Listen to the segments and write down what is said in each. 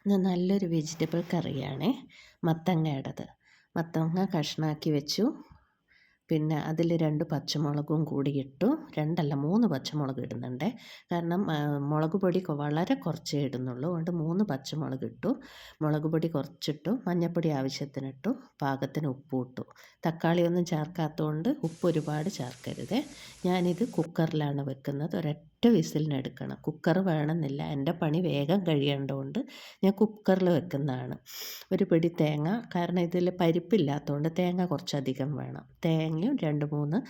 ഇത് നല്ലൊരു വെജിറ്റബിൾ കറിയാണ് മത്തങ്ങയുടേത്. മത്തങ്ങ കഷ്ണാക്കി വെച്ചു. പിന്നെ അതിൽ 2 പച്ചമുളകും കൂടി ഇട്ടു. 2 അല്ല 3 പച്ചമുളക് ഇടുന്നുണ്ട്. കാരണം മുളക് പൊടി വളരെ കുറച്ചേ ഇടുന്നുള്ളൂ. അതുകൊണ്ട് 3 പച്ചമുളക് ഇട്ടു. മുളക് പൊടി കുറച്ചിട്ടു. മഞ്ഞൾപ്പൊടി ആവശ്യത്തിനിട്ടു. പാകത്തിന് ഉപ്പും ഇട്ടു. തക്കാളിയൊന്നും ചേർക്കാത്തതുകൊണ്ട് ഉപ്പ് ഒരുപാട് ചേർക്കരുത്. ഞാനിത് കുക്കറിലാണ് വെക്കുന്നത്. ഒരൊറ്റ വിസിലിന് എടുക്കണം. കുക്കർ വേണമെന്നില്ല. എൻ്റെ പണി വേഗം കഴിയേണ്ടതുകൊണ്ട് ഞാൻ കുക്കറിൽ വെക്കുന്നതാണ്. ഒരു പിടി തേങ്ങ, കാരണം ഇതിൽ പരിപ്പില്ലാത്തതുകൊണ്ട് തേങ്ങ കുറച്ചധികം വേണം. തേങ്ങയും 2-3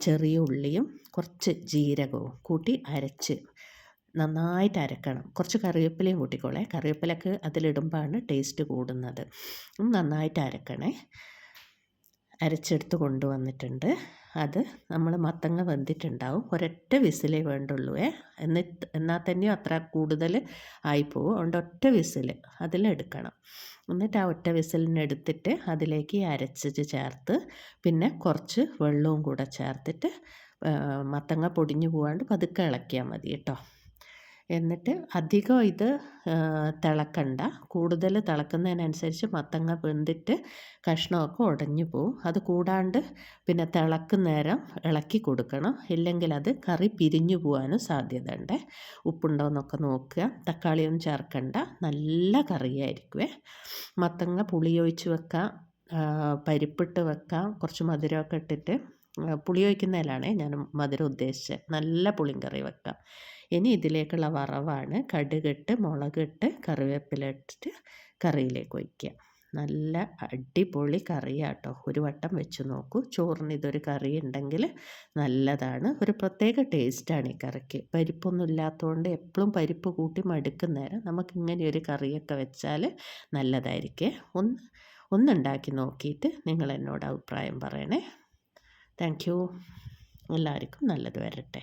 ചെറിയ ഉള്ളിയും കുറച്ച് ജീരകവും കൂട്ടി അരച്ച് നന്നായിട്ട് അരക്കണം. കുറച്ച് കറിവേപ്പിലയും കൂട്ടിക്കോളെ. കറിവേപ്പിലക്ക് അതിലിടുമ്പോഴാണ് ടേസ്റ്റ് കൂടുന്നത്. നന്നായിട്ട് അരക്കണേ. അരച്ചെടുത്ത് കൊണ്ടുവന്നിട്ടുണ്ട്. അത് നമ്മൾ മത്തങ്ങ വെന്തിട്ടുണ്ടാവും. ഒരൊറ്റ വിസിലേ വേണ്ടുള്ളൂ. എന്നാൽ തന്നെയും അത്ര കൂടുതൽ ആയിപ്പോവും. അതുകൊണ്ട് ഒറ്റ വിസിൽ അതിലെടുക്കണം. എന്നിട്ട് ആ ഒറ്റ വിസിലിനെടുത്തിട്ട് അതിലേക്ക് അരച്ചിട്ട് ചേർത്ത് പിന്നെ കുറച്ച് വെള്ളവും കൂടെ ചേർത്തിട്ട് മത്തങ്ങ പൊടിഞ്ഞു പോകാണ്ട് പതുക്കെ ഇളക്കിയാൽ മതി കേട്ടോ. എന്നിട്ട് അധികം ഇത് തിളക്കണ്ട. കൂടുതൽ തിളക്കുന്നതിനനുസരിച്ച് മത്തങ്ങ വെന്തിട്ട് കഷ്ണമൊക്കെ ഉടഞ്ഞു പോവും. അത് കൂടാണ്ട് പിന്നെ തിളക്കുന്നേരം ഇളക്കി കൊടുക്കണം. ഇല്ലെങ്കിൽ അത് കറി പിരിഞ്ഞു പോകാനും സാധ്യതയുണ്ട്. ഉപ്പുണ്ടോയെന്നൊക്കെ നോക്കുക. തക്കാളിയൊന്നും ചേർക്കണ്ട. നല്ല കറിയായിരിക്കുമേ. മത്തങ്ങ പുളിയൊഴിച്ച് വെക്കാം, പരിപ്പിട്ട് വെക്കാം, കുറച്ച് മധുരമൊക്കെ ഇട്ടിട്ട്. പുളി ഒഴിക്കുന്നതിലാണേ ഞാൻ മധുരം ഉദ്ദേശിച്ചത്. നല്ല പുളിങ്കറി വെക്കാം. ഇനി ഇതിലേക്കുള്ള വറവാണ് കടുകിട്ട്, മുളകിട്ട്, കറിവേപ്പില ഇട്ടിട്ട് കറിയിലേക്ക് ഒഴിക്കുക. നല്ല അടിപൊളി കറിയാട്ടോ. ഒരു വട്ടം വെച്ച് നോക്കൂ. ചോറിന് ഇതൊരു കറി ഉണ്ടെങ്കിൽ നല്ലതാണ്. ഒരു പ്രത്യേക ടേസ്റ്റാണ് ഈ കറിക്ക്. പരിപ്പൊന്നും ഇല്ലാത്തതുകൊണ്ട് എപ്പോഴും പരിപ്പ് കൂട്ടി മടുക്കുന്നേരം നമുക്കിങ്ങനെയൊരു കറിയൊക്കെ വെച്ചാൽ നല്ലതായിരിക്കും. ഒന്നുണ്ടാക്കി നോക്കിയിട്ട് നിങ്ങൾ എന്നോട് അഭിപ്രായം പറയണേ. Thank you. എല്ലാവർക്കും നല്ലത് വരട്ടെ.